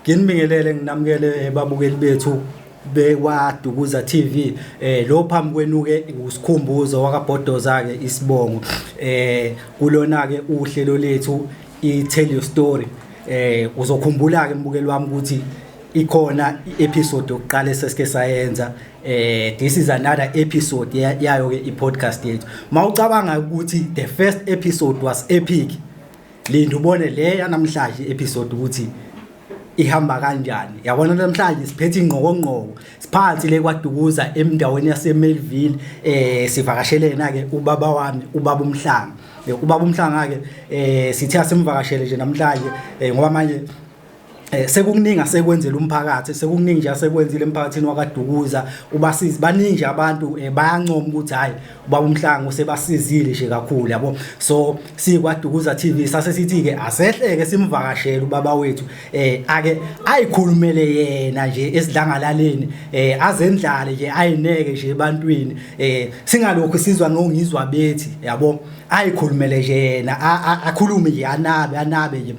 Nginibingelele nginamukele babukeli bethu bekwaDukuza TV. Lo phambi kwenu ke usikhumbuzo wakabhodoza ke isibongo. Kulona ke uhlelo lethu i-Tell Your Story. Uzokhumbula ke mbukeli wami ukuthi ikhona i-episode yokuqala esesike sayenza. This is another episode yayo ke i-podcast yethu. Mawucabanga ukuthi the first episode was epic, linda ubone le yanamhlanje episode ukuthi ihamba kanjani. Yabona namhlanje siphethe ingqoko siphansi le kwaDukuza emndaweni yaseMelville. Sivakashelena ke ubaba wami ubaba uMhlanga. Ubaba uMhlanga ke sithi asimvakashele nje namhlanje ngoba manje sekukuningi asekwenzela umphakathi, sekukuningi nje asekwenzile emphakathini wakaDukuza. Ubasizi baningi abantu bayancoma ukuthi hayi ubaba uMhlanga usebasizile nje kakhulu yabo. So sikwaDukuza TV sase sithi ke asehleke simvakashele ubaba wethu ake ayikhulumele yena nje esidlangalaleni, azendlale nje ayineke nje ebantwini, singalokho sizwa ngongizwa bethi yabo. Ayikhulumele nje yena akhulume nje anabe nje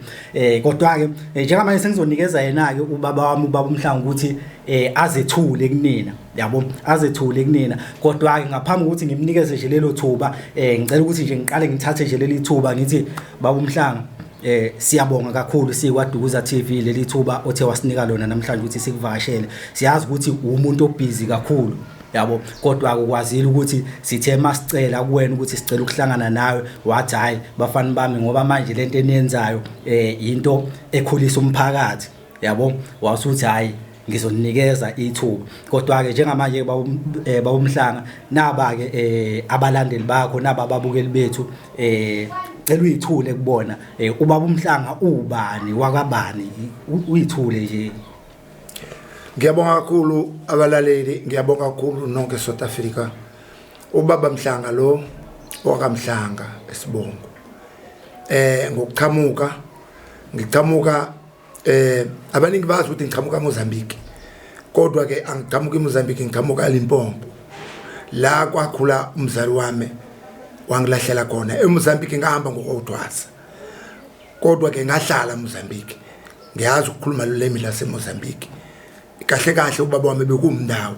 kodwa ke njengamanje sengizonikeza yena ke ubaba wami ubaba uMhlanga ukuthi azethule kunina yabo, azethule kunina. Kodwa ke ngaphambi ukuthi ngimnikeze nje lelo thuba, ngicela ukuthi nje ngiqale ngithathe nje leli thuba ngithi baba uMhlanga siyabonga kakhulu sikwaDukuza TV leli thuba othe wasinika lona namhlanje ukuthi sikuvakashele. Siyazi ukuthi umuntu obusy kakhulu yabo, kodwa akukwazile ukuthi sithe masicela kuwena ukuthi sicela ukuhlangana nawe wathi hayi bafana bami ngoba manje lento eniyenzayo into ekhulisa umphakathi yabo, wasuthi hayi ngizoninikeza ithuba. Kodwa ke njengamanje baba uMhlanga naba ke abalandeli bakho naba ababukeli bethu cela uyithule kubona ubaba uMhlanga ubani wakabani, uyithule nje. Ngiyabonga kakhulu abalaleli, ngiyabonga kakhulu nonke South Africa. Ubaba Mhlanga lo wakaMhlanga esibongo. Ngiqhamuka abaningi bazi ukuthi ngiqhamuka eMozambique. Kodwa ke angiqhamuka eMozambique, ngiqhamuka eLimpopo. La kwakhula umzali wami wangilahlela khona. eMozambique ngahamba ngokuthwasa. Kodwa ke ngahlala eMozambique. Ngiyazi ukukhuluma lolimi laseMozambique. Kahle ubaba wami bekumndawo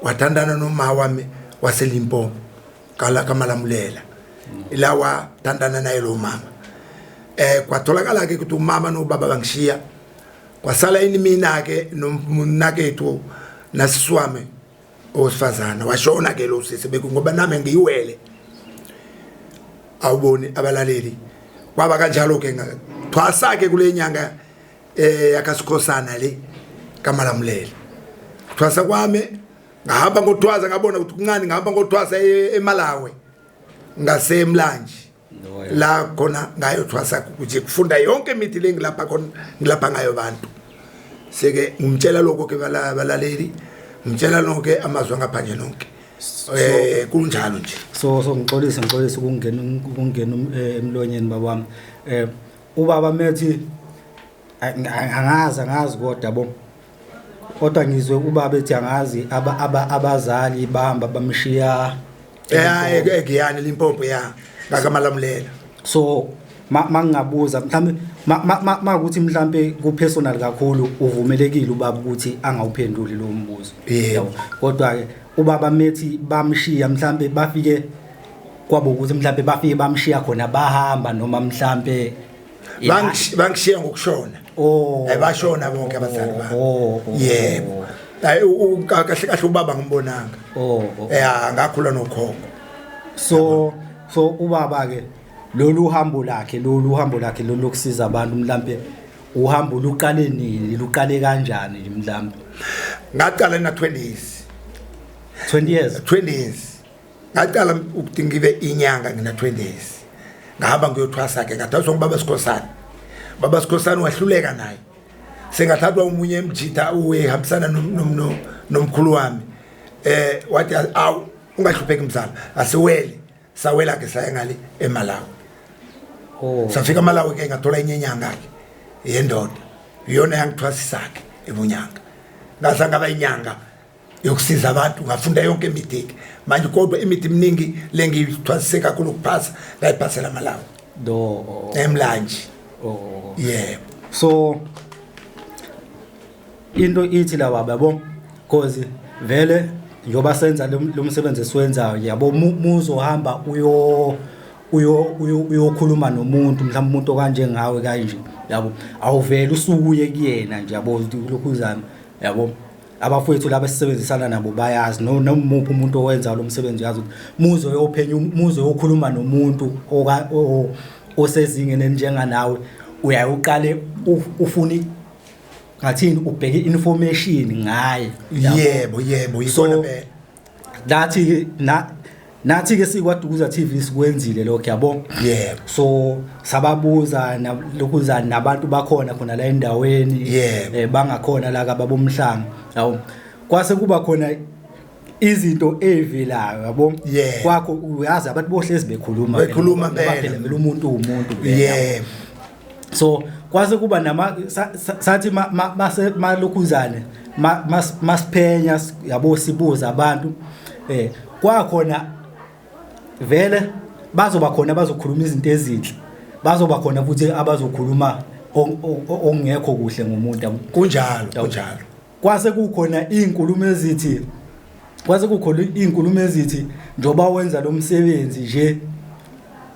wathandana noma wami waseLimpopo kaMalamulela, ilawa thandana naye lo mama. Kwatholakala ke ukuthi umama nobaba bangishiya, kwasala ini mina ke nomnakethu nasiswami owesifazana washona ke lo sisi ngoba nami ngiyiwele. Awuboni abalaleli, kwaba kanjalo ke ngathwasa ke kule nyanga yakasikhosana le kaMalamulela. Thwasa kwami ngahamba ngothwaza ngabona ukuthi kuncane, ngahamba ngothwasa eMalawi ngasemlanje la khona ngayo thwasa ukuthi kufunda yonke imithi lengilapha khona, ngilapha ngayo abantu. Seke ngimtshela lokho ke balaleli, ngimtshela lonke amazwi ngaphandle nonke kunjalo nje. So ngixolisa ukungena emlonyeni babami. Ubaba methi angazi kodwa yabo, kodwa ngizwe ubaba ethi angazi abazali bahamba bamshiya egiyani Limpopo ngakaMalamulela. So mangingabuza mhlambe makuthi mhlambe ku personal kakhulu uvumelekile ubaba ukuthi angawuphenduli lo mbuzo. Kodwa ke ubaba methi bamshiya mhlambe bafike kwabo ukuthi mhlambe bafike bamshiya khona bahamba noma mhlambe bangishiya ngokushona. Bashona bonke abazali bami. Yebo. Kahle ubaba ngimbonanga. Ngakhula nokhokho. So ubaba ke lolu hambo lakhe lokusiza abantu mhlambe uhambo luqale nini, luqale kanjani nje mhlambe? Ngaqala na 20 years. 20 years. 20 years. Ngaqala ukuthi ngibe inyanga ngina 20 years. Ngahamba ngiyothwasa ke ngathwaswa ngubaba Sikhosana. Baba Sikhosana wahluleka naye. Sengathathwa umunye emjitha uhambisana nomkhulu wami. Wathi awu ungahlupheki mzala, asiwele. Sawela ke saya ngale eMalawi. Safika eMalawi ke ngathola inyenyanga ke yendoda. Iyona yangithwasisa ke ebunyanga. Ngasa ngaba inyanga yokusiza abantu, ngafunda yonke imithi. Manje kodwa imithi eminingi lengithwasise kakhulu kuphasa ngayiphasela eMalawi. Emlanje. Yeah. So into ithi la yabo cause vele njoba senza lo msebenzi esiwenzayo yabo muzohamba uyokhuluma nomuntu mhlawumbe umuntu kanje ngawe kanje yabo awuvela usukuye kuyena nje yabo lokhuzana yabo abafowethu laba sisebenzisana nabo bayazi nomuphi umuntu owenza lo msebenzi yazi muzo yophenya muzo yokhuluma nomuntu osezingene njenga nawe uyayiqale ufuni ngathini ubheke information ngaye yebo yikona be nathi ke sikwaDukuza TV sikwenzile lokho yabo yebo so sababuza lokhuzana nabantu bakhona khona la endaweni bangakhona la kababomhlanga yabo kwase kuba khona izinto evelayo yabo kwakho uyazi abantu bohlezi bekhuluma phela vele umuntu yebo so kwase kuba sathi malokhuzane masiphenya yabo sibuza abantu kwakhona vele bazoba khona bazokhuluma izinto ezinhle bazoba khona futhi abazokhuluma ongekho kuhle ngomuntu kunjalo kwase kukhona izinkulumo ezithi njoba wenza lo msebenzi nje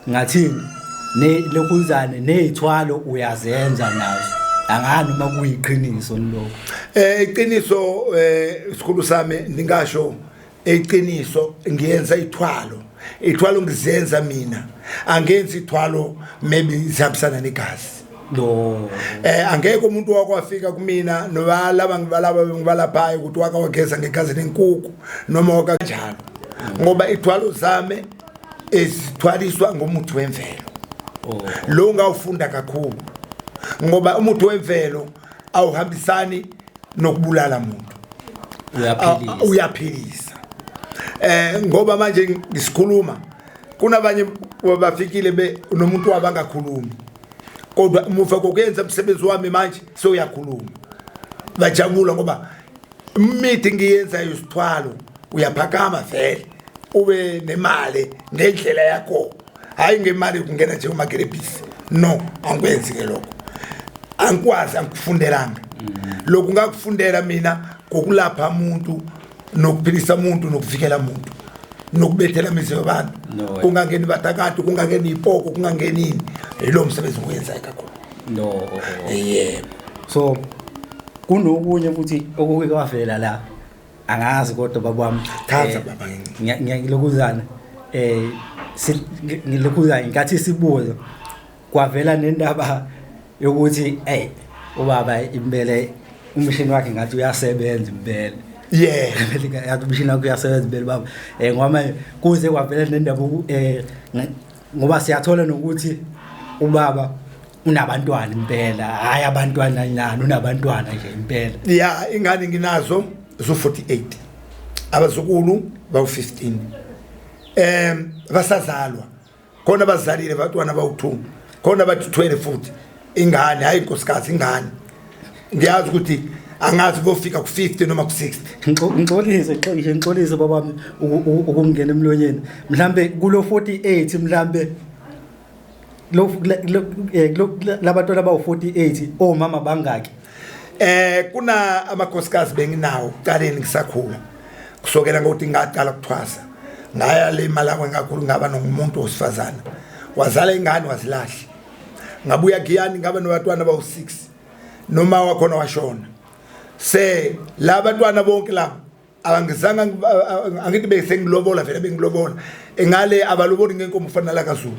ngathini lokhuzane nezithwalo uyazenza nazo angani uma kuyiqiniso lokho iqiniso sikhulu sami ningasho iqiniso ngiyenza ithwalo ngizenza mina angenzi ithwalo maybe zihambisana negazi no angeke umuntu wakwafika kumina nolaba ngibalaphayo ukuthi wakawageza ngegazi lenkukhu noma wakanjalo ngoba ithwalo zami ezithwaliswa ngomuthi wemvelo lo ngawufunda kakhulu ngoba umuthi wemvelo awuhambisani nokubulala umuntu uyaphilisa ngoba manje ngisikhuluma kunabanye bafikile nomuntu wabangakhulumi kodwa umufa kokuyenza umsebenzi wami manje soyakhuluma bajabula ngoba imithi ngiyenzayo isithwalo uyaphakama vele ube nemali ngendlela yakho hayi ngemali kungena nje umagerebisi no angikwenzi ke lokho angikwazi angikufundelanga lokhu ngakufundela mina kokulapha umuntu nokuphilisa umuntu nokuvikela umuntu nokubethela imizi yabantu kungangeni bathakathi kungangeni ipoko kungangenini lo msebenzi uyenzayo kakhulu yebo so kunokunye futhi okuke kwavela la angazi kodwa babami chaza baba ngilokhuzana ngilokhuzana ngathi sibuze kwavela nendaba yokuthi ubaba impela umshini wakhe ngathi uyasebenza impela yathi umshini wakhe uyasebenza impela baba ngoba kuze kwavela nendaba ngoba siyathola nokuthi ubaba unabantwana impela hayi abantwana nyana unabantwana nje impela ingane nginazo zo 48 abazukulu bawu15 basazalwa khona abazalile abantwana bawu2 khona bathi 12 futhi ingane hayi inkosikazi ingane ngiyazi ukuthi angazi bofika ku50 noma ku60 ngixolise babami ukungena emlonyeni mhlambe kulo 48 mhlambe labantwana bawu48 omama bangaki kuna amakhosikazi benginawo qaleni ngisakhula kusokela ngokuthi ngaqala ukuthwasa ngaya le malakwe ngakhulu ngaba nomuntu osifazana wazala ingane wazilahla ngabuya giyani ngaba nabantwana bawu6 noma wakhona washona se labantwana bonke la angizanga angithi bese ngilobola vele bengilobola engale abaloboli ngenkomo ufana la kaZulu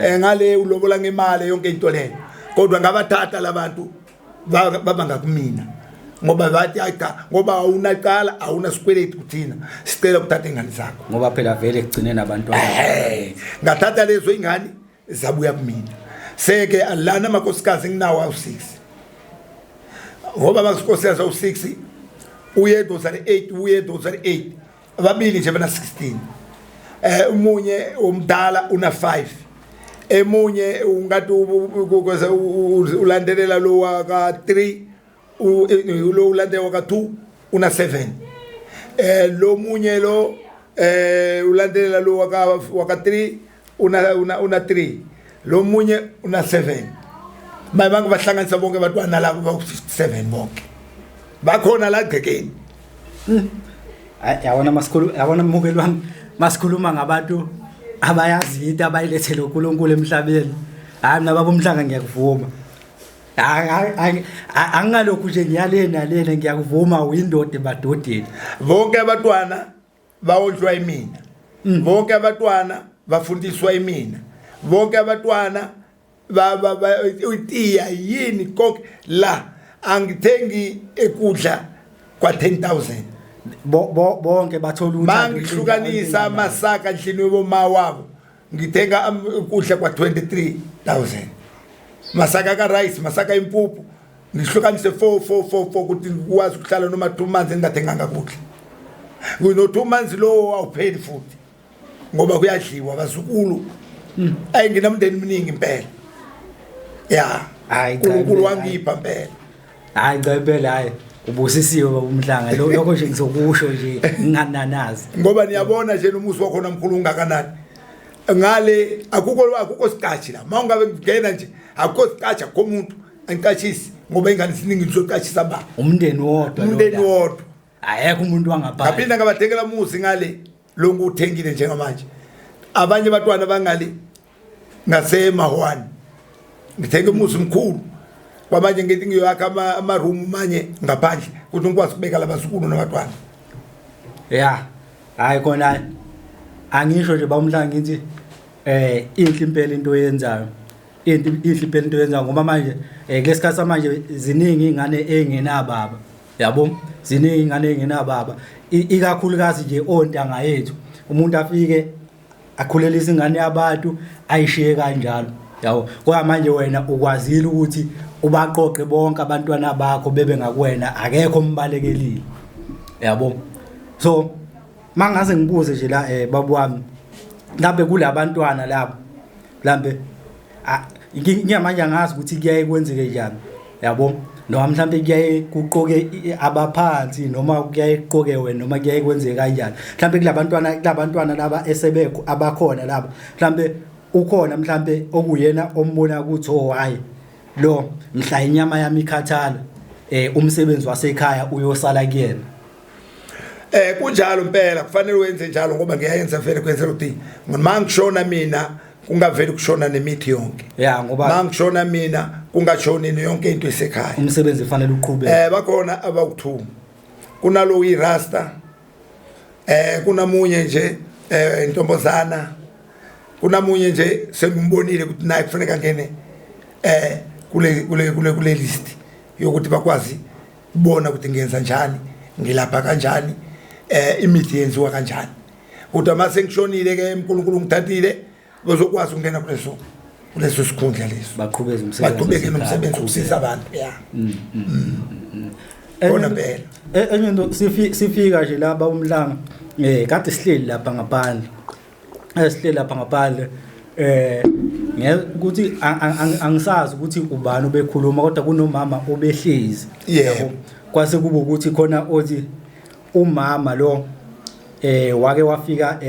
engale ulobola ngemali yonke into leyo kodwa ngabathatha labantu baba ngakumina ngoba bathi ayika ngoba awunaqala awunasikweleti kuthina sicela ukuthatha ingane zakho ngoba phela vele kugcine nabantwana ngathatha lezo ingane zabuya kumina seke alana amakhosikazi nginawo awu6 ngoba amakhosikazi awu6 uyedwa uzale 8 uyedwa uzale 8 ababili nje bana 16 umunye umdala una 5 emunye ungathi ulandelela lo waka 3 lo ulandela waka 2 una 7 lo munye lo ulandelela lo waka 3 una 3 lo munye una 7 bayibanga bahlanganisa bonke abantwana labo ba 57 bonke bakhona la gcekeni yabona mbukeli wami masikhuluma ngabantu abayazi into abayilethele uNkulunkulu emhlabeni hayi mina baba uMhlanga ngiyakuvuma angalokhu nje ngiyalena ngiyakuvuma uyindoda emadodeni bonke abantwana bawodlwa yimina bonke abantwana bafundiswa yimina bonke abantwana utiya yini konke la angithengi ekudla kwa 10,000 bonke bathola uthando mangihlukanisa amasaka endlini weboma wabo ngithenga ukudla kwa 23,000 masaka ka rice masaka impuphu ngihlukanise 4 ukuthi ukwazi ukuhlala noma 2 months engathenganga kudla kuno 2 months lo awupheli futhi ngoba kuyadliwa basukulu ayinginamndeni miningi impela ya hayi uNkulunkulu wangipha impela hayi ngempela hayi ubusisiwe baba uMhlanga lokho nje ngizokusho nje ngingananazi ngoba niyabona nje umusi wakho namkhulu ungakanani ngale akukho siqachi la mawungabe ngena nje akukho siqacha komuntu angiqachisi ngoba ingane siningi ngizoqachisa ba umndeni wodwa ayekho umuntu wangaphandle ngaphinda ngabathekela umusi ngale lonke uthengile njengamanje abanye abantwana bangale ngasemahwani ngithenga umusi mkhulu kwamanje ngithi ngiyoyakha ama room manje ngaphandle ukuthi ngikwazi ukubeka labasukulu nabantwana hayi khona angisho nje bawumhlanga ngithi inhle impela into oyenzayo ngoba manje kulesikhathi samanje ziningi ingane engenababa yabo ziningi ingane engenababa ikakhulukazi nje ontanga yethu umuntu afike akhulelisa ingane yabantu ayishiye kanjalo yabo kwa manje wena ukwazile ukuthi ubaqoqe bonke abantwana bakho bebe ngakuwena akekho umbalekelile yabo so mangaze ngibuze nje la babu wami mhlambe kulabantwana labo mhlambe ngiyamanje angazi ukuthi kuyaye kwenzeke njani yabo noma mhlambe kuyaye kuqoke abaphansi noma kuyaye kuqoke wena noma kuyaye kwenzeke kanjani mhlambe kulabantwana laba esebekho abakhona laba mhlambe ukhona mhlambe okuyena ombona ukuthi hayi lo mhla inyama yami ikhathala umsebenzi wasekhaya uyosala kuyena kunjalo impela kufanele wenze njalo ngoba ngiyayenza vele kwenzela ukuthi mangishona mina kungaveli kushona nemithi yonke ngoba mangishona mina kungashoni yonke into esekhaya umsebenzi ufanele uqhubeke bakhona abawu2 kunalo uyiRasta kunamunye nje intombozana kunamunye nje sengimbonile ukuthi naye kufanele ngene kule list yokuthi bakwazi ubona ukuthi ngenza njani ngilapha kanjani imithi yenziwa kanjani kodwa mase ngishonile ke uNkulunkulu ngithathile bazokwazi ukungena kuleso sikhundla leso baqhubeke nomsebenzi ukusiza abantu bona phela enye into sifika nje lapha uMhlanga kade sihleli lapha ngaphandle ukuthi angisazi ukuthi ubani obekhuluma kodwa kunomama obehlezi yebo kwase kuba ukuthi khona othi umama lo wake wafika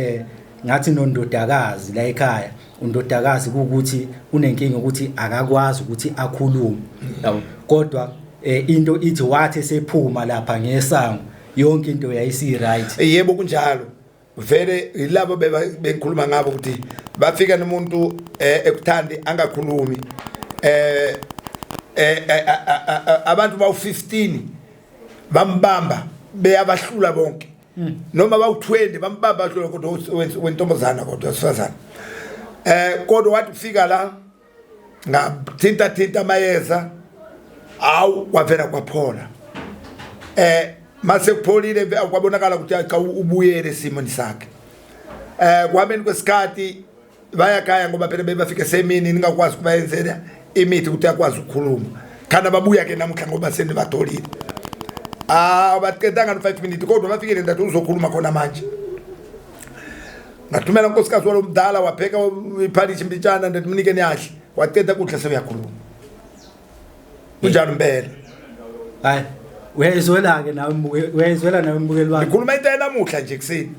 ngathi nondodakazi la ekhaya undodakazi ukuthi unenkinga ukuthi akakwazi ukuthi akhulume yabo kodwa into ithi wathi sephuma lapha ngesango yonke into yayisi right yebo kunjalo vele ilabo bekhuluma ngabo ukuthi bafika nomuntu ekuthandi angakhulumi abantu bawu15 bambamba beyabahlula bonke noma bawu20 bambamba bahlula kodwa wentombazana kodwa sifazana kodwa wathi ufika la ngathinta amayeza awu kwavela kwaphola mase kupholile kwabonakala ukuthi cha ubuyele esimoni sakhe kwameni kwesikhathi bayakhaya ngoba phela bebafike semini ningakwazi kubayenzela imithi ukuthi akwazi ukukhuluma khana babuya ke namhla ngoba senibadolile baqedanga no5 minutes kodwa bafikile ndathi uzokhuluma khona manje ngathumela unkosikazi walomdala wapheka iphalishi mbitshana ndathi mnike niyahle waqeda kudla sebeyakhuluma kunjalo impela hayi uyayizwela ke nawe mbukeli wami ngikhuluma into enamuhla nje kuseni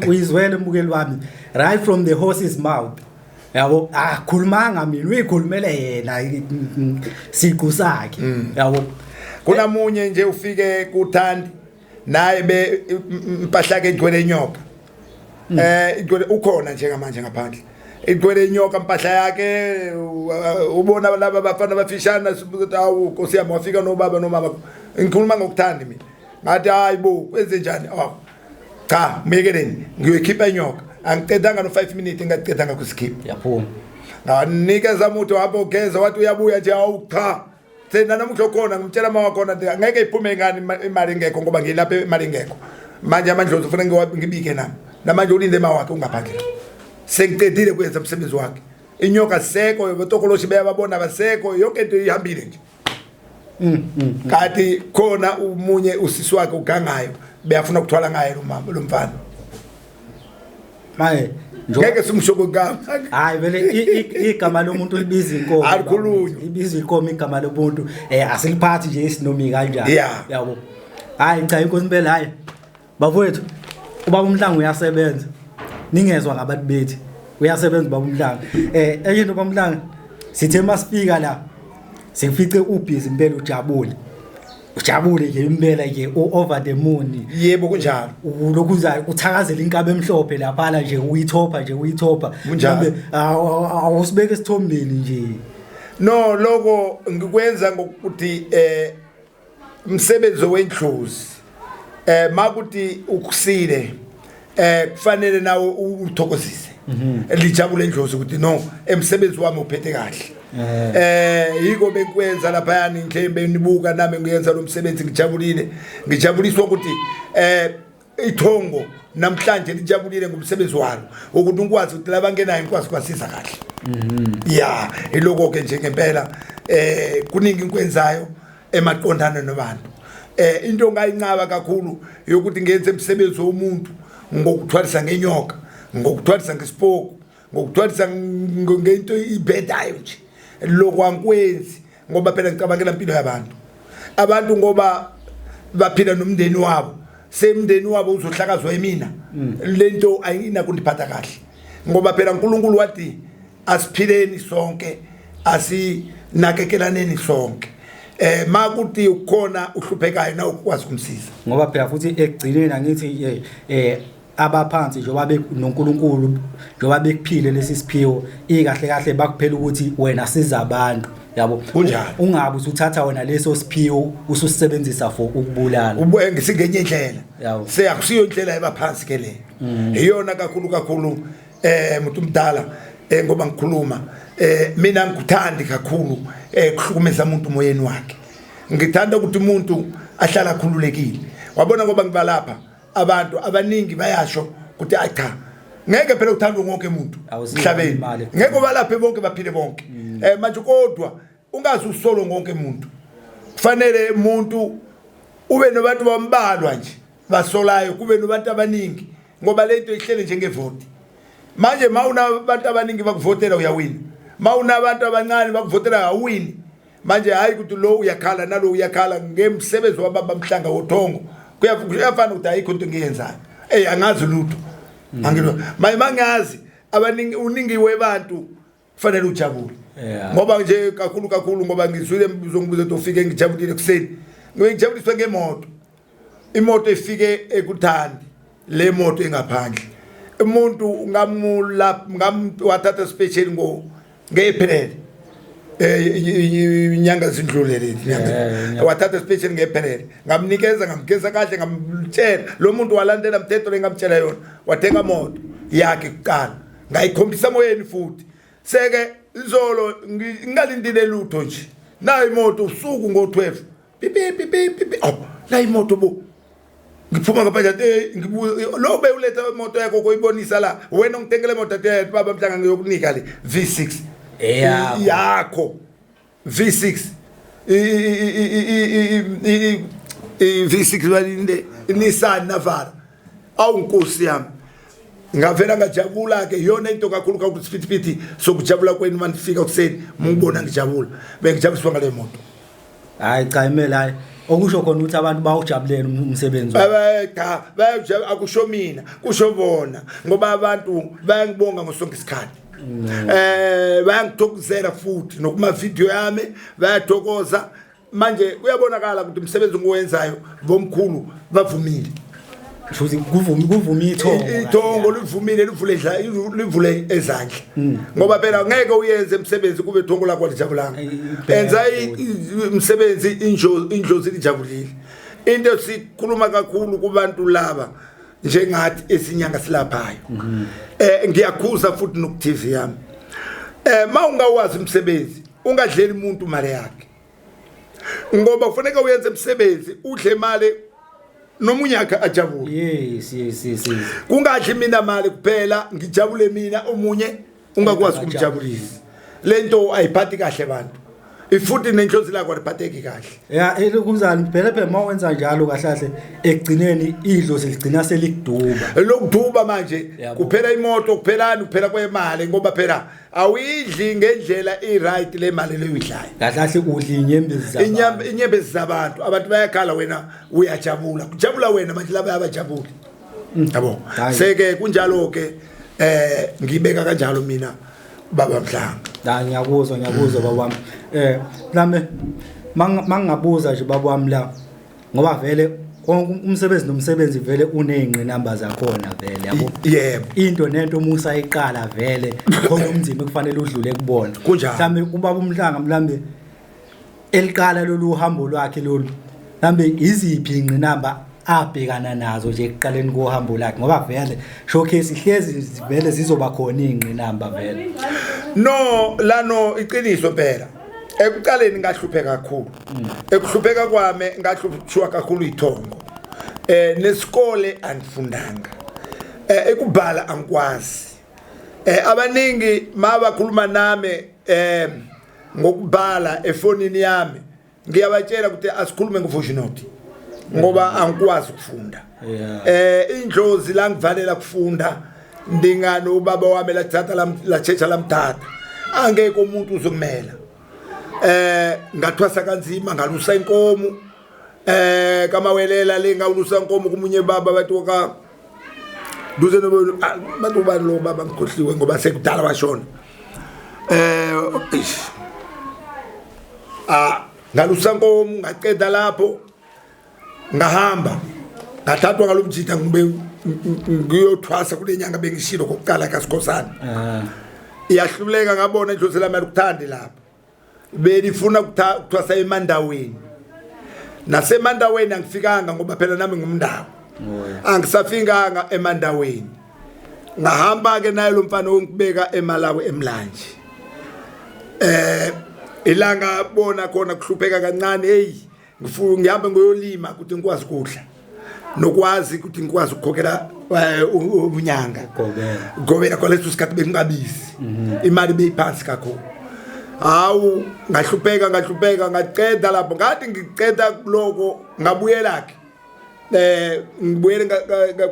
uyizwela mbukeli wami right from the horse's mouth yabo khulumanga mina uyikhulumele yena siqu sakhe yabo kunamunye nje ufike kuThandi naye impahla yakhe igcwele inyoka igcwele ukhona njengamanje ngaphandle igcwele inyoka impahla yakhe ubona laba bafana bafishana sibuza awu Nkosi yami wafika nobaba nomama ngikhuluma ngokuthanda mina ngathi hayibo kwenze njani cha mekeleni ngiyokhipha inyoka angicedanga no 5 minutes ngacedanga kuskip yaphuma nganikeza umuntu wapho ugeza wathi uyabuya nje awu cha thina namuhlo khona ngimtshela mama wakhona ngeke iphume ngani imali ngekho ngoba ngilapha imali ngekho manje amandlozi ufuna ngibike nami namanje ulinde ema wakhe ungaphakela sengicedile kwenza umsebenzi wakhe inyoka seko yobotokoloshi bayababona basekho yonke into ihambile nje kanti khona umunye usisi wakhe ugangayo beyafuna ukuthwala ngaye lo mfana maye ngeke simshoko ngama hayi vele igama lomuntu libiza inkomo alikhulunywa libiza inkomo igama lomuntu asiliphathi nje isinomi kanjani yabo hayi cha inkosi impela hayi bafowethu ubaba uMhlangu uyasebenza ningezwe ngabantu bethi uyasebenza ubaba uMhlangu enye into ubaba uMhlangu sithe masifika la sifice ubhizi impela ujabule nje impela nje over the moon yebo kunjalo lokhuza uthakazela inkabe emhlophe lapha nje uyithopa mhlawumbe awusibeke esithombeni nje no lokho ngikwenza ngokuthi umsebenzi wendlozi makuthi ukusile kufanele nawe uthokozise lijabule endlozi ukuthi no emsebenzi wami uphethe kahle yiko bekwenza lapha yani nje nibuka nami ngiyenza lo msebenzi ngijabuliswa ukuthi ithongo namhlanje lijabulile ngomsebenzi walo ukuthi ngikwazi ukuthi labangenayo ngikwazi kwasiza kahle iloko ke nje ngempela kuningi ngikwenzayo emaqondana nabantu into ngayinqaba kakhulu yokuthi ngenze umsebenzi womuntu ngokuthwalisa ngenyoka ngokuthwalisa ngesipoko ngokuthwalisa ngento ibhedayo nje lokho angikwenzi ngoba phela ngicabangela impilo yabantu ngoba baphila nomndeni wabo semndeni wabo uzohlakazwa yimina lento ayina kundiphatha kahle ngoba phela uNkulunkulu wathi asiphileni sonke asinakekelaneni sonke makuthi ukhona uhluphekayo na ukwazi kumsiza ngoba phela futhi ekugcineni angithi abaphansi njengoba noNkulunkulu njengoba bekuphile lesi siphiwo ikahle bakuphela ukuthi wena siza abantu yabo ungabe usuthatha wena leso siphiwo ususebenzisa for ukubulala ngisingenye indlela seyakusiyo indlela yabaphansi ke le iyona kakhulu umuntu mdala ngoba ngikhuluma mina ngikuthandi kakhulu kuhlukumeza umuntu moyeni wakhe ngithanda ukuthi umuntu ahlala akhululekile wabona ngoba ngibalapha abantu abaningi bayasho ukuthi cha ngeke phela uthandwe wonke umuntu emhlabeni ngeke balaphe bonke baphile bonke manje kodwa ungazi usolo wonke umuntu kufanele umuntu ube nabantu bambalwa nje basolayo kube nabantu abaningi ngoba lento ihlele njengevoti manje mawunabantu abaningi bakuvotela uyawina mawunabantu abancane bakuvotela awini manje hayi ukuthi lo uyakhala nalo uyakhala ngemsebenzi wababa Mhlanga wothongo kuyafana ukuthi ayikho into ngiyenzayo angazi lutho angilo mangazi abaningi uningi webantu kufanele ujabule ngoba nje kakhulu ngoba ngizwile uzongibuza ukuthi ufike ngijabulile kuseni ngijabuliswe ngemoto imoto efike ekuThandi le moto engaphandle umuntu wathatha special ngePhilele inyanga zindlulele wathatha special ngePhilele ngamnikeza ngamgeza kahle ngamtshela lo muntu walandela umthetho lengamtshela yona wathenga moto yakhe kuqala ngayikhombisa moyeni futhi seke izolo ngingalindile lutho nje nayo imoto usuku ngo12 pipi la imoto bo ngiphuma ngapha lo bewuletha imoto yakho koyibonisa la wena ungithengele imoto baba Mhlanga ngiyokunika le V6 yakho V6 V6 walinde Nissan Navara awunkosi yami ngavela ngajabula ke yona into kakhulu ukuthi sokujabula kwenu manifika kuseni mungibona ngijabula bengijabuliswa ngale moto hayi cha imela hayi okusho khona ukuthi abantu bawujabulela umsebenzi cha akusho mina kusho bona ngoba abantu bayangibonga ngosonke isikhathi bayangithokozela futhi nokuma video yami bayathokoza manje uyabonakala ukuthi umsebenzi ngowenzayo bomkhulu bavumile Shuthi kuvuma ithongo livumile livule ezandla ngoba phela ngeke uyenze umsebenzi kube ithongo lakho lijabulanga enza umsebenzi indlozi lijabulile into sikhuluma kakhulu kubantu laba njengathi esinyanga silaphayo ngiyakhuza futhi no TV yami mawungawazi umsebenzi ungadleli umuntu imali yakhe ngoba kufanele uyenze umsebenzi udle imali nomunye akhe ajabule yes kungadli mina imali kuphela ngijabule mina omunye ungakwazi kumjabulisa lento ayiphathi kahle abantu ifuthi nenhlozi lakho aliphatheki kahle elokuzani phela mawenza njalo kahle ekugcineni idlozi ligcina selikuduba lokuduba manje kuphela imoto kuphelani kuphela kwemali ngoba phela awuyidli ngendlela right le mali leyidlayo kahle udla inyembezi zabantu abantu bayakhala wena uyajabula kujabula wena manje laba abajabula yabo seke kunjalo ke ngibeka kanjalo mina baba Mhlanga ngiyakuzwa baba wami lami mangabuza nje baba wami la ngoba vele umsebenzi nomsebenzi vele uneyingqinamba zakhona vele yabo yebo into nento umusa iqala vele khona umzimba kufanele udlule kubona mhlambe ubaba uMhlanga mhlambe eliqala lolu uhambo lwakhe lolu mhlambe iziphi ingqinamba abhekana nazo nje ekuqaleni kohambo lakhe ngoba vele showcase ihlezi vele zizoba khona ingqinamba vele no iqiniso phela ekuqaleni ngahlupheka kakhulu ekuhlupheka kwami ngahluphishwa kakhulu ithongo nesikole angifundanga ekubhala angikwazi abaningi mabakhuluma nami ngokubhala efonini yami ngiyabatshela ukuthi asikhulume ngovoice note ngoba angikwazi ukufunda indlozi la ngivalela kufunda ndingano ubaba wami la checha lamthatha angeke umuntu uzokumela ngathwasa kanzima ngalusa inkomo kamawelela le ngawulusa inkomo kumunye baba bathi ka duze no bantu bani lo baba ngikhohliwe ngoba sekudala washona ngalusa inkomo ngaqeda lapho ngahamba ngathathwa ngalomjita ngiyothwasa kule nyanga bengishilo kokuqala kaSikhosana iyahluleka ngabona indlozi lami ukuthandi lapha belifuna ukuthwasa emandaweni nasemandaweni angifikanga ngoba phela nami ngumndawo angisafikanga emandaweni ngahamba ke naye lo mfana ongibeka eMalawi eMlanje ilanga bona khona kuhlupheka kancane ngihamba ngoyolima ukuthi ngikwazi ukudla nokwazi ukuthi ngikwazi ukukhokhela ubunyanga gobela kwaleso sikhathi bengingabizi imali beyiphansi kakhulu hawu ngahlupheka ngaqeda lapho ngathi ngiceda lokho ngabuyela ke ngibuyele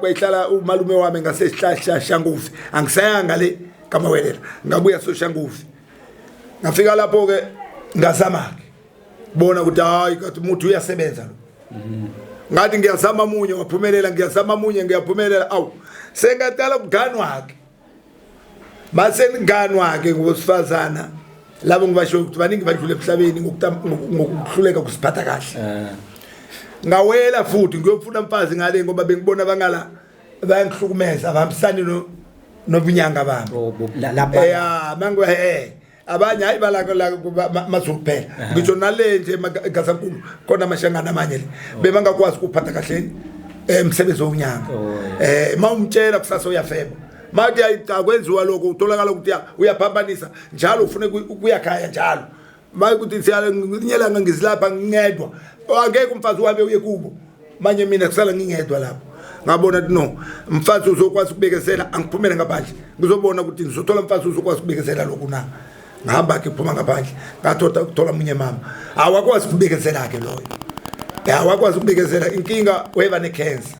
kwayihlala umalume wami ngasesihlahla Shanguve angisayanga le kamawelela ngabuya soShanguve ngafika lapho ke ngazama ke bona ukuthi hayi kathi umuntu uyasebenza lo ngathi ngiyazama munye waphumelela ngiyazama munye ngiyaphumelela awu sengatala kuganwa ke mase nganwa ke ngosifazana labo ngibasho ukuthi baningi badlule emhlabeni ngokuhluleka kusiphatha kahle ngawela futhi ngiyofuna umfazi ngale ngoba bengibona bangala bayangihlukumeza abahambisani nobunyanga bami mangwe abanye hayi balaka mazukuphela ngisho nale nje gasankulu khona amashangana amanye le bebangakwazi ukuphatha kahle emsebenzi wokunyanga mawumtshela kusasa uyafeba mathi akwenziwa lokho utholakala ukuthi uyaphambanisa njalo ufune kuyakhaya njalo maye ukuthi siyalela ngizilapha ngingedwa angeke umfazi wami uye kubo manje mina kusala ngingedwa lapho ngabona ukuthi no umfazi uzokwazi ukubekezela angiphumele ngaphandle ngizobona ukuthi ngizothola umfazi uzokwazi ukubekezela lokho na ngihamba ke phuma ngaphandle ngathola umunye mama awakwazi ukubekezela ke loyo awakwazi ukubekezela inkinga weba necancer